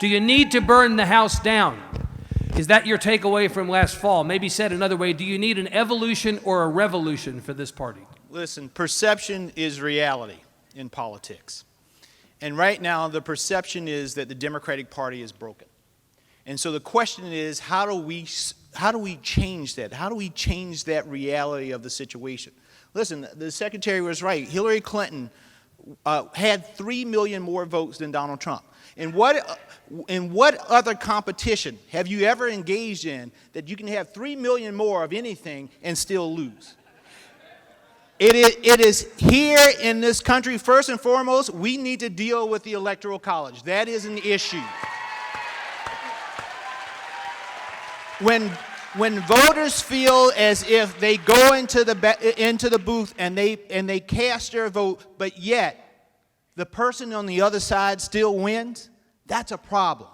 Do you need to burn the house down? Is that your takeaway from last fall? Maybe said another way, do you need an evolution or a revolution for this party? Listen, perception is reality in politics. And right now, the perception is that the Democratic Party is broken. And so the question is, how do we change that? How do we change that reality of the situation? Listen, the secretary was right. Hillary Clinton had 3 million more votes than Donald Trump. In what other competition have you ever engaged in that you can have 3 million more of anything and still lose? It is here in this country, first and foremost, we need to deal with the Electoral College. That is an issue. When voters feel as if they go into the booth and they cast their vote, but yet the person on the other side still wins, that's a problem.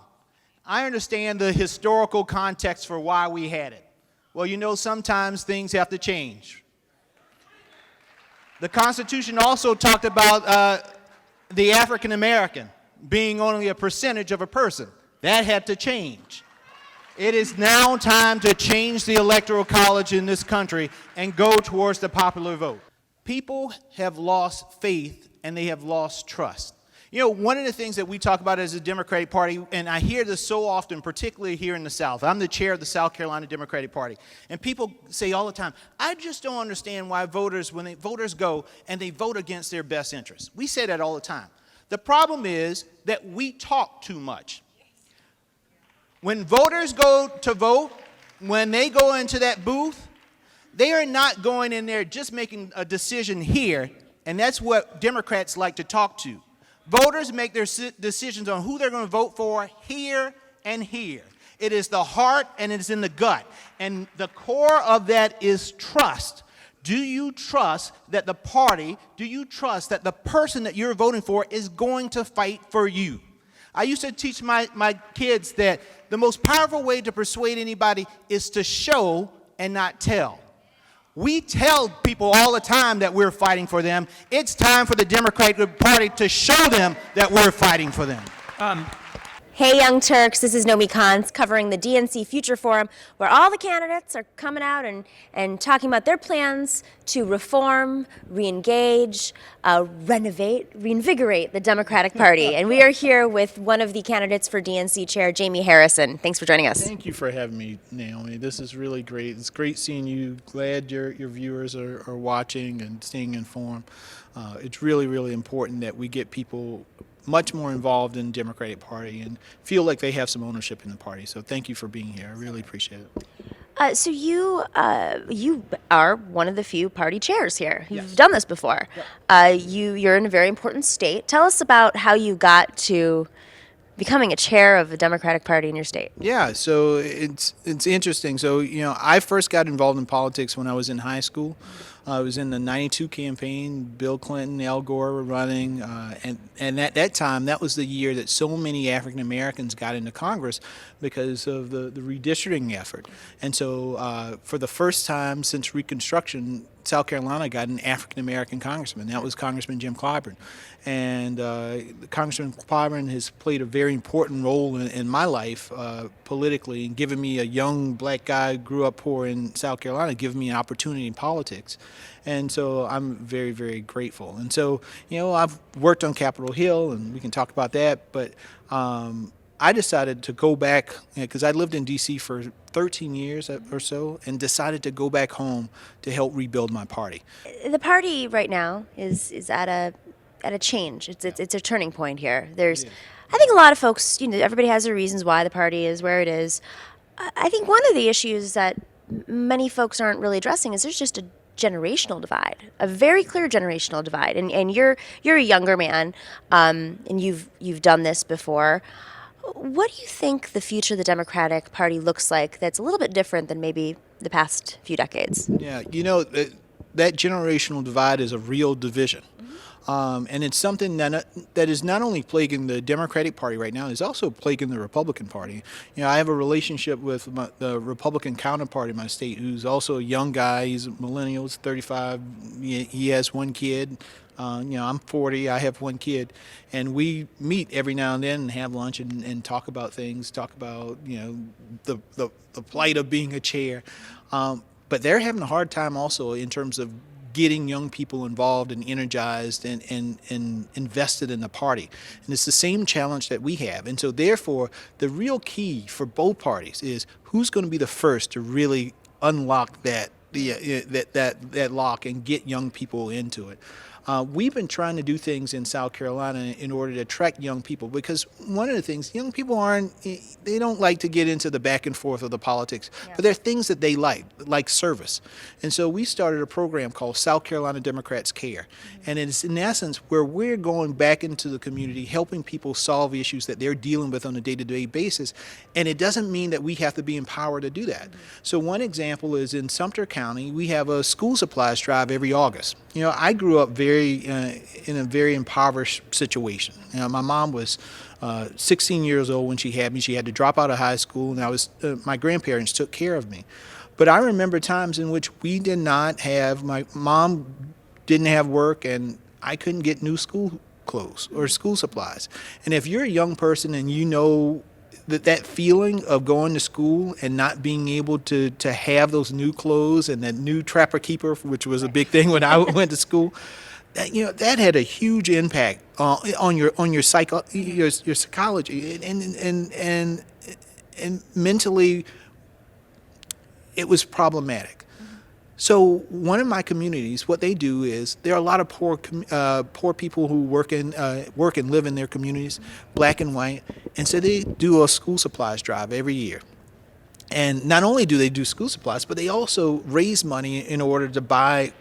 I understand the historical context for why we had it. Well, you know, sometimes things have to change. The Constitution also talked about the African American being only a percentage of a person. That had to change. It is now time to change the Electoral College in this country and go towards the popular vote. People have lost faith and they have lost trust. You know, one of the things that we talk about as a Democratic Party, and I hear this so often, particularly here in the South. I'm the chair of the South Carolina Democratic Party. And people say all the time, I just don't understand why voters, when voters go and they vote against their best interests. We say that all the time. The problem is that we talk too much. When voters go to vote, when they go into that booth, they are not going in there just making a decision here, and that's what Democrats like to talk to. Voters make their decisions on who they're going to vote for here and here. It is the heart and it is in the gut. And the core of that is trust. Do you trust that the party, do you trust that the person that you're voting for is going to fight for you? I used to teach my kids that the most powerful way to persuade anybody is to show and not tell. We tell people all the time that we're fighting for them. It's time for the Democratic Party to show them that we're fighting for them. Hey, Young Turks, this is Nomi Khan covering the DNC Future Forum, where all the candidates are coming out and talking about their plans to reform, re-engage, renovate, reinvigorate the Democratic Party. And we are here with one of the candidates for DNC chair, Jaime Harrison. Thanks for joining us. Thank you for having me, Naomi. This is really great. It's great seeing you. Glad your viewers are watching and staying informed. It's really, really important that we get people much more involved in the Democratic Party and feel like they have some ownership in the party. So thank you for being here. I really appreciate it. So you are one of the few party chairs here. You've Yes. done this before. Yep. You're in a very important state. Tell us about how you got to becoming a chair of the Democratic Party in your state. Yeah, so it's interesting. So, you know, I first got involved in politics when I was in high school. I was in the 92 campaign. Bill Clinton, Al Gore were running. And at that time, that was the year that so many African Americans got into Congress because of the redistricting effort. And so for the first time since Reconstruction, South Carolina got an African American congressman. That was Congressman Jim Clyburn. And Congressman Clyburn has played a very important role in my life politically, and given me, a young black guy, grew up poor in South Carolina, given me an opportunity in politics. And so I'm very, very grateful. And so, you know, I've worked on Capitol Hill, and we can talk about that, but I decided to go back, because I lived in D.C. for 13 years or so, and decided to go back home to help rebuild my party. The party right now is at a change. It's a turning point here. I think a lot of folks, you know, everybody has their reasons why the party is where it is. I think one of the issues that many folks aren't really addressing is there's just a generational divide, a very clear generational divide. And you're a younger man, and you've done this before. What do you think the future of the Democratic Party looks like that's a little bit different than maybe the past few decades? Yeah, you know, that generational divide is a real division. And it's something that is not only plaguing the Democratic Party right now, it's also plaguing the Republican Party. You know, I have a relationship with the Republican counterpart in my state who's also a young guy. He's a millennial, he's 35. He has one kid. I'm 40, I have one kid. And we meet every now and then and have lunch and talk about things, talk about, the plight of being a chair. But they're having a hard time also in terms of getting young people involved and energized and invested in the party. And it's the same challenge that we have. And so therefore, the real key for both parties is who's going to be the first to really unlock that lock and get young people into it. We've been trying to do things in South Carolina in order to attract young people, because one of the things, young people they don't like to get into the back and forth of the politics, but there are things that they like service. And so we started a program called South Carolina Democrats Care. And it's in essence where we're going back into the community, helping people solve issues that they're dealing with on a day-to-day basis. And it doesn't mean that we have to be empowered to do that. So one example is in Sumter County, we have a school supplies drive every August. I grew up in a very impoverished situation. My mom was 16 years old when she had me. She had to drop out of high school, and my grandparents took care of me. But I remember times in which we did not have, my mom didn't have work, and I couldn't get new school clothes or school supplies. And if you're a young person and you know that feeling of going to school and not being able to have those new clothes and that new Trapper Keeper, which was a big thing when I went to school, that had a huge impact on your psychology and mentally. It was problematic. So one of my communities, what they do is there are a lot of poor people who work and live in their communities, black and white, and so they do a school supplies drive every year. And not only do they do school supplies, but they also raise money in order to buy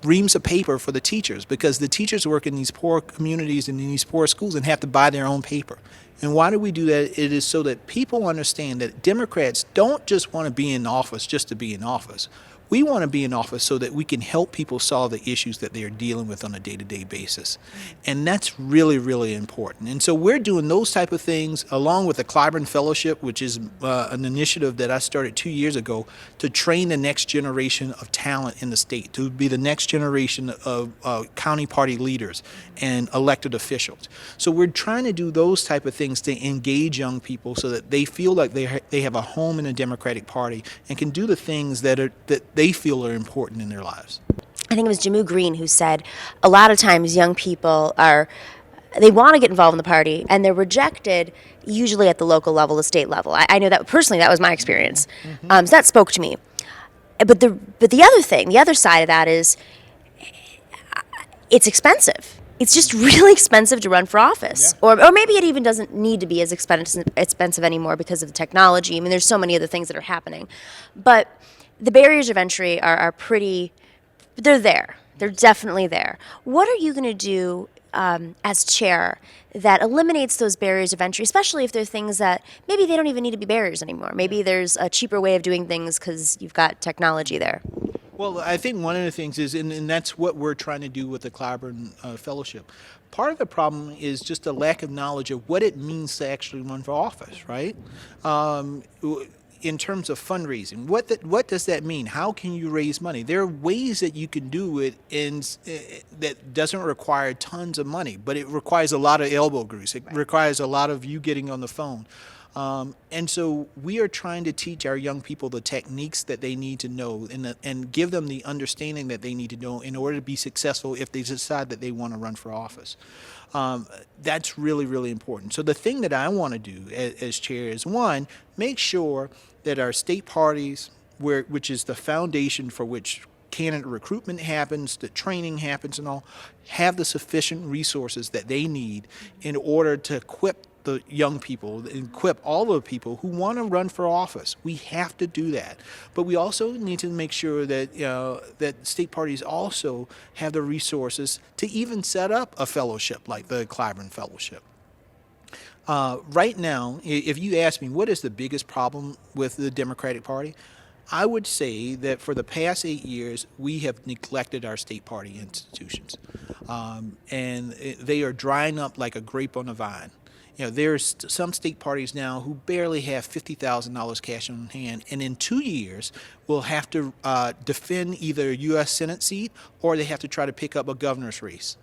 reams of paper for the teachers, because the teachers work in these poor communities and in these poor schools and have to buy their own paper. And why do we do that? It is so that people understand that Democrats don't just want to be in office just to be in office. We want to be in office so that we can help people solve the issues that they are dealing with on a day-to-day basis. And that's really, really important. And so we're doing those type of things along with the Clyburn Fellowship, which is an initiative that I started 2 years ago to train the next generation of talent in the state, to be the next generation of county party leaders and elected officials. So we're trying to do those type of things to engage young people so that they feel like they have a home in a Democratic Party and can do the things that they feel are important in their lives. I think it was Jamu Green who said a lot of times young people they want to get involved in the party and they're rejected usually at the local level, the state level. I know that personally, that was my experience. So that spoke to me. But the other thing, the other side of that is it's expensive. It's just really expensive to run for office. Yeah. Or maybe it even doesn't need to be as expensive anymore because of the technology. I mean, there's so many other things that are happening. But the barriers of entry are pretty, they're there. They're definitely there. What are you going to do as chair that eliminates those barriers of entry, especially if there are things that maybe they don't even need to be barriers anymore? Maybe there's a cheaper way of doing things because you've got technology there. Well, I think one of the things is, and that's what we're trying to do with the Clyburn Fellowship. Part of the problem is just a lack of knowledge of what it means to actually run for office, right? In terms of fundraising, what does that mean? How can you raise money? There are ways that you can do it that doesn't require tons of money, but it requires a lot of elbow grease. It requires a lot of you getting on the phone. And so we are trying to teach our young people the techniques that they need to know and give them the understanding that they need to know in order to be successful if they decide that they want to run for office. That's really, really important. So the thing that I want to do as chair is, one, make sure that our state parties, which is the foundation for which candidate recruitment happens, the training happens and all, have the sufficient resources that they need in order to equip the young people, equip all the people who want to run for office. We have to do that. But we also need to make sure that that state parties also have the resources to even set up a fellowship like the Clyburn Fellowship. Right now, if you ask me what is the biggest problem with the Democratic Party, I would say that for the past 8 years, we have neglected our state party institutions. They are drying up like a grape on a vine. There's some state parties now who barely have $50,000 cash on hand, and in 2 years will have to defend either a U.S. Senate seat or they have to try to pick up a governor's race.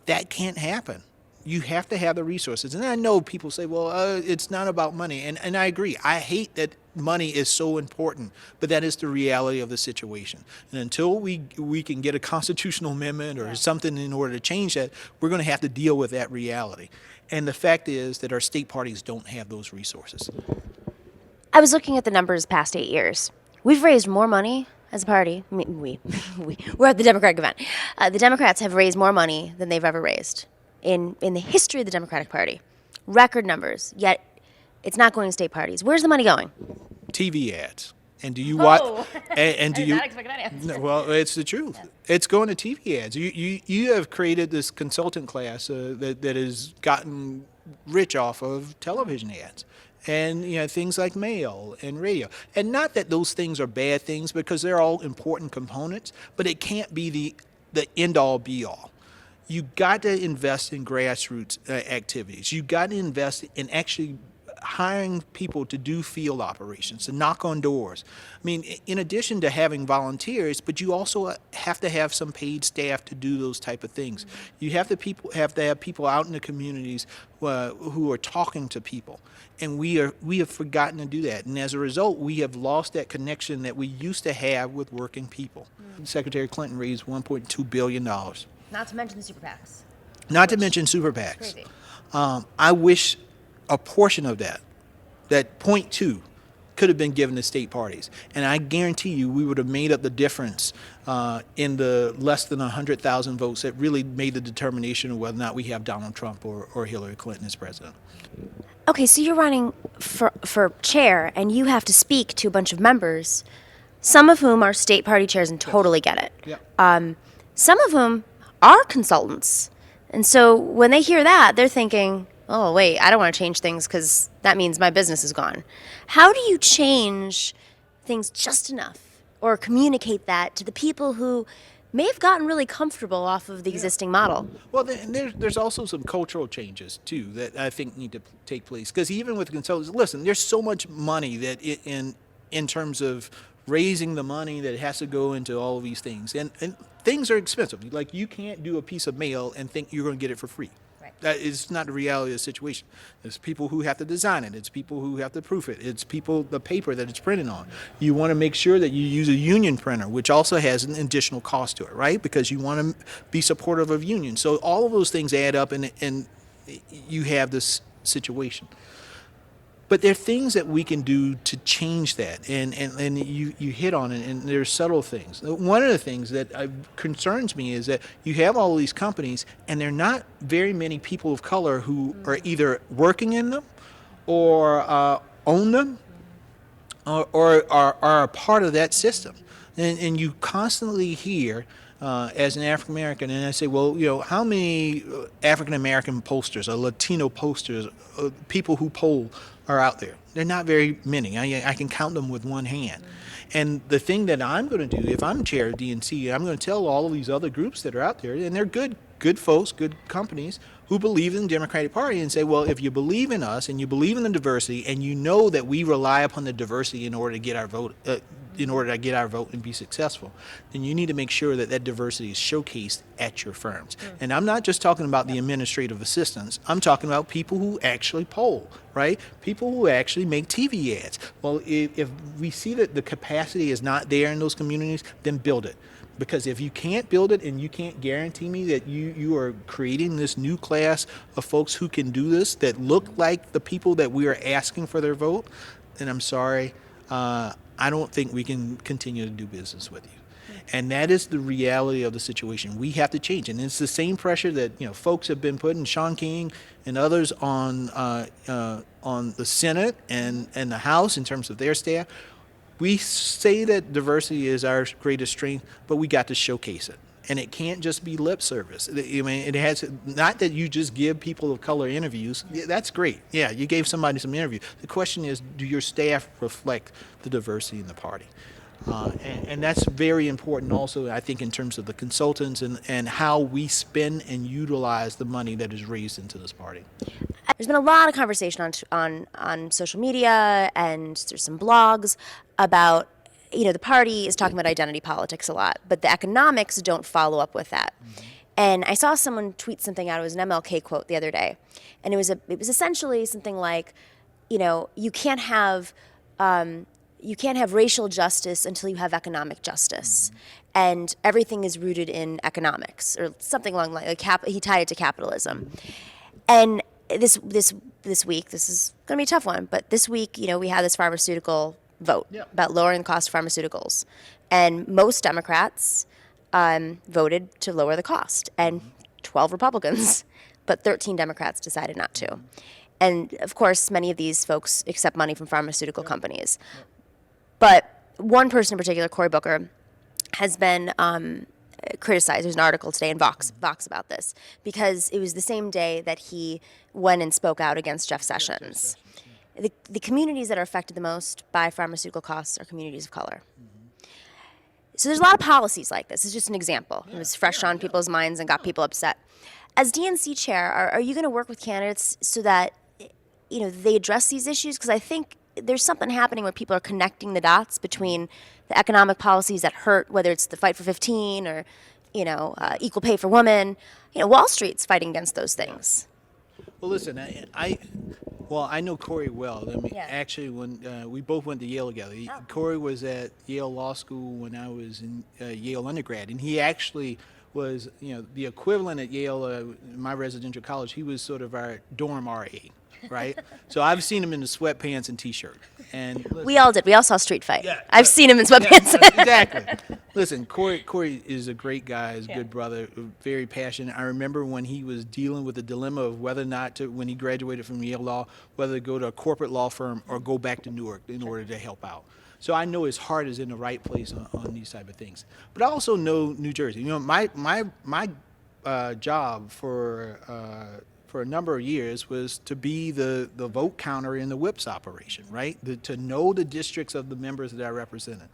That can't happen. You have to have the resources. And I know people say, well, it's not about money. And I agree. I hate that money is so important, but that is the reality of the situation. And until we can get a constitutional amendment or something in order to change that, we're going to have to deal with that reality. And the fact is that our state parties don't have those resources. I was looking at the numbers past 8 years. We've raised more money as a party. I mean, we're at the Democratic event. The Democrats have raised more money than they've ever raised in the history of the Democratic Party. Record numbers, yet it's not going to state parties. Where's the money going? TV ads. And do you watch? And do I did you? not expect that answer. No, well, it's the truth. Yeah. It's going to TV ads. You have created this consultant class that has gotten rich off of television ads, and things like mail and radio. And not that those things are bad things, because they're all important components. But it can't be the end all be all. You got to invest in grassroots activities. You got to invest in actually hiring people to do field operations, to knock on doors. I mean, in addition to having volunteers, but you also have to have some paid staff to do those type of things. You have to have people out in the communities who are talking to people, and we have forgotten to do that. And as a result, we have lost that connection that we used to have with working people. Secretary Clinton raised $1.2 billion. Not to mention the super PACs. Not to mention super PACs. Crazy. I wish a portion of that 0.2, could have been given to state parties. And I guarantee you we would have made up the difference in the less than 100,000 votes that really made the determination of whether or not we have Donald Trump or Hillary Clinton as president. Okay, so you're running for chair, and you have to speak to a bunch of members, some of whom are state party chairs and totally get it. Yeah. Some of whom are consultants. And so when they hear that, they're thinking, oh, wait, I don't want to change things because that means my business is gone. How do you change things just enough or communicate that to the people who may have gotten really comfortable off of the existing model? Well, there's also some cultural changes, too, that I think need to take place. Because even with consultants, listen, there's so much money that in terms of raising the money that has to go into all of these things. And things are expensive. Like, you can't do a piece of mail and think you're going to get it for free. Right. That is not the reality of the situation. There's people who have to design it. It's people who have to proof it. It's the paper that it's printed on. You want to make sure that you use a union printer, which also has an additional cost to it, right? Because you want to be supportive of unions. So all of those things add up, and you have this situation. But there are things that we can do to change that, and you hit on it, and there's subtle things. One of the things that concerns me is that you have all these companies, and there are not very many people of color who are either working in them or own them or are a part of that system. And you constantly hear, as an African American, and I say, well, how many African American pollsters or Latino pollsters, people who poll, are out there? They're not very many. I can count them with one hand. And the thing that I'm going to do, if I'm chair of DNC, I'm going to tell all of these other groups that are out there, and they're good folks, good companies, who believe in the Democratic Party, and say, well, if you believe in us and you believe in the diversity, and you know that we rely upon the diversity in order to get our vote, and be successful, then you need to make sure that diversity is showcased at your firms. And I'm not just talking about the administrative assistants. I'm talking about people who actually poll, right? People who actually make TV ads. Well, if we see that the capacity is not there in those communities, then build it. Because if you can't build it and you can't guarantee me that you are creating this new class of folks who can do this, that look like the people that we are asking for their vote, then I'm sorry, I don't think we can continue to do business with you. And that is the reality of the situation. We have to change. And it's the same pressure that folks have been putting, Sean King and others, on the Senate and the House in terms of their staff. We say that diversity is our greatest strength, but we got to showcase it. And it can't just be lip service. I mean, it has not that you just give people of color interviews. Yeah, that's great. Yeah, you gave somebody some interview. The question is, do your staff reflect the diversity in the party? And that's very important also, I think, in terms of the consultants and how we spend and utilize the money that is raised into this party. There's been a lot of conversation on social media, and there's some blogs about, the party is talking about identity politics a lot, but the economics don't follow up with that. And I saw someone tweet something out. It was an MLK quote the other day, and it was essentially something like, you can't have racial justice until you have economic justice, and everything is rooted in economics, or something along like he tied it to capitalism. And this week, this is going to be a tough one, but this week, we had this pharmaceutical vote about lowering the cost of pharmaceuticals, and most Democrats voted to lower the cost, and 12 Republicans, but 13 Democrats decided not to. And of course, many of these folks accept money from pharmaceutical companies. But one person in particular, Cory Booker, has been criticized. There's an article today in Vox about this, because it was the same day that he went and spoke out against Jeff Sessions. The communities that are affected the most by pharmaceutical costs are communities of color. So there's a lot of policies like this. It's just an example. It was fresh on people's minds and got people upset. As DNC chair, are you going to work with candidates so that they address these issues? Because I think there's something happening where people are connecting the dots between the economic policies that hurt, whether it's the Fight for 15 or, equal pay for women. Wall Street's fighting against those things. Well, listen, I know Cory well. Actually, when we both went to Yale together. Cory was at Yale Law School when I was in Yale undergrad, and he actually was, the equivalent at Yale, my residential college. He was sort of our dorm RA, right? So I've seen him in the sweatpants and T-shirt. And listen, we all did. We all saw Street Fight. Yeah, I've seen him in sweatpants. Exactly. Listen, Cory is a great guy, is a good brother, very passionate. I remember when he was dealing with the dilemma of whether or not to, when he graduated from Yale Law, whether to go to a corporate law firm or go back to Newark in order to help out. So I know his heart is in the right place on these type of things. But I also know New Jersey. My job for a number of years was to be the vote counter in the whips operation, right? To know the districts of the members that I represented.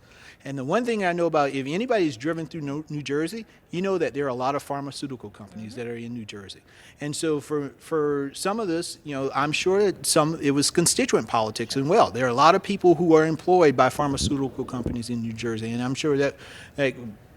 And the one thing I know about, if anybody's driven through New Jersey, you know that there are a lot of pharmaceutical companies that are in New Jersey. And so for some of this, I'm sure that it was constituent politics as well. There are a lot of people who are employed by pharmaceutical companies in New Jersey, and I'm sure that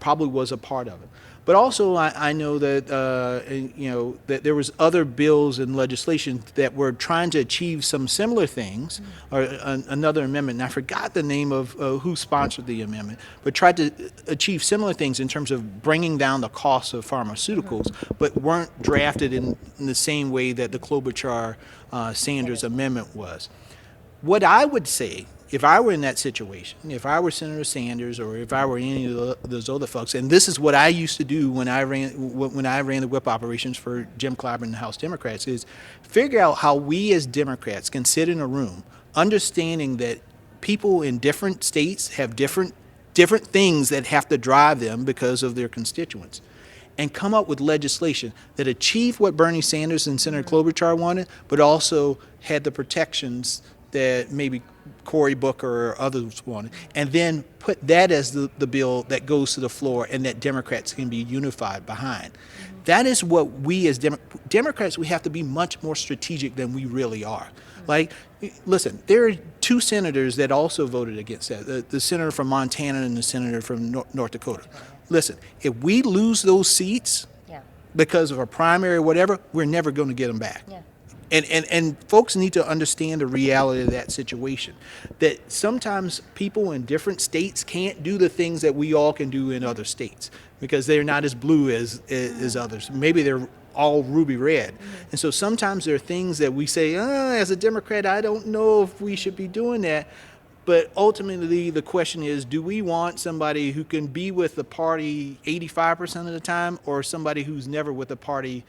probably was a part of it. But also, I know that that there was other bills and legislation that were trying to achieve some similar things, or another amendment. And I forgot the name of who sponsored the amendment, but tried to achieve similar things in terms of bringing down the cost of pharmaceuticals, but weren't drafted in the same way that the Klobuchar-Sanders amendment was. What I would say, if I were in that situation, if I were Senator Sanders or if I were any of those other folks, and this is what I used to do when I ran the whip operations for Jim Clyburn and the House Democrats, is figure out how we as Democrats can sit in a room understanding that people in different states have different things that have to drive them because of their constituents, and come up with legislation that achieved what Bernie Sanders and Senator Klobuchar wanted, but also had the protections that maybe Cory Booker or others wanted, and then put that as the bill that goes to the floor and that Democrats can be unified behind. That is what we as Democrats, we have to be much more strategic than we really are. Like, listen, there are two senators that also voted against that, the senator from Montana and the senator from North Dakota. Listen, if we lose those seats because of a primary or whatever, we're never going to get them back. And folks need to understand the reality of that situation, that sometimes people in different states can't do the things that we all can do in other states because they're not as blue as others. Maybe they're all ruby red. And so sometimes there are things that we say, as a Democrat, I don't know if we should be doing that. But ultimately, the question is, do we want somebody who can be with the party 85% of the time, or somebody who's never with the party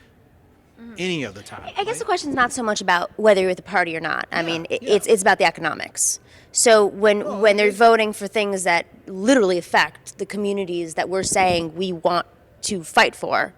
any of the time? I guess the question is not so much about whether you're with the party or not. I mean, it's about the economics. So when they're voting for things that literally affect the communities that we're saying we want to fight for,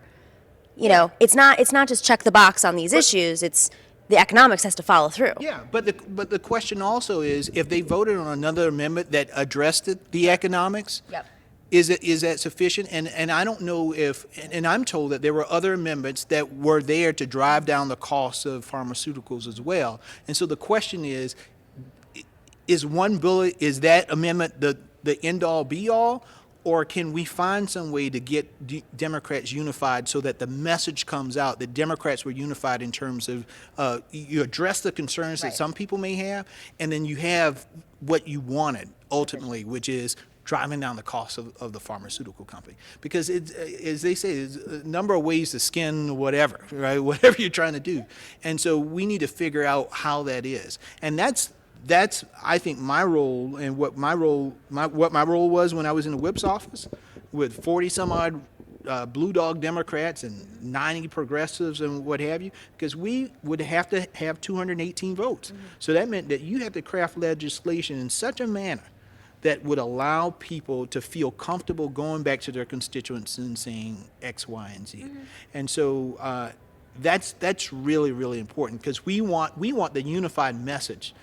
it's not just check the box on these issues. It's the economics has to follow through. Yeah, but the question also is, if they voted on another amendment that addressed the economics, Yep. is that sufficient? And I don't know if, and I'm told that there were other amendments that were there to drive down the cost of pharmaceuticals as well. And so the question is one bullet, is that amendment the end all be all? Or can we find some way to get Democrats unified so that the message comes out that Democrats were unified in terms of you address the concerns Right. that some people may have, and then you have what you wanted ultimately, which is driving down the cost of the pharmaceutical company. Because it's, as they say, there's a number of ways to skin whatever, right? Whatever you're trying to do. And so we need to figure out how that is. And that's I think my role, and what my role was when I was in the whip's office with 40 some odd blue dog Democrats and 90 progressives and what have you, because we would have to have 218 votes. Mm-hmm. So that meant that you had to craft legislation in such a manner that would allow people to feel comfortable going back to their constituents and saying X, Y, and Z. Mm-hmm. And so that's really, really important, because we want the unified message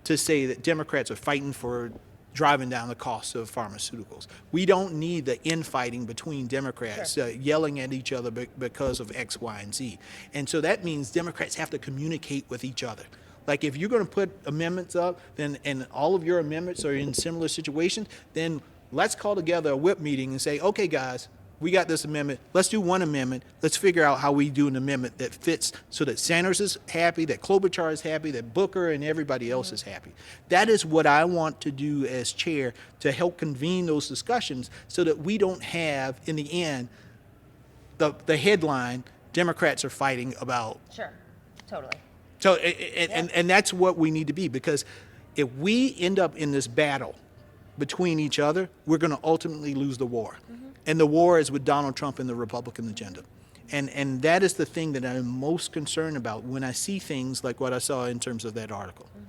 to say that Democrats are fighting for driving down the cost of pharmaceuticals. We don't need the infighting between Democrats yelling at each other because of X, Y, and Z. And so that means Democrats have to communicate with each other. Like, if you're going to put amendments up, then, and all of your amendments are in similar situations, then let's call together a whip meeting and say, okay, guys, we got this amendment. Let's do one amendment. Let's figure out how we do an amendment that fits so that Sanders is happy, that Klobuchar is happy, that Booker and everybody else is happy. That is what I want to do as chair, to help convene those discussions so that we don't have, in the end, the headline, Democrats are fighting about. Sure, totally. So, and that's what we need to be, because if we end up in this battle between each other, we're going to ultimately lose the war. Mm-hmm. And the war is with Donald Trump and the Republican agenda. And that is the thing that I'm most concerned about when I see things like what I saw in terms of that article. Mm-hmm.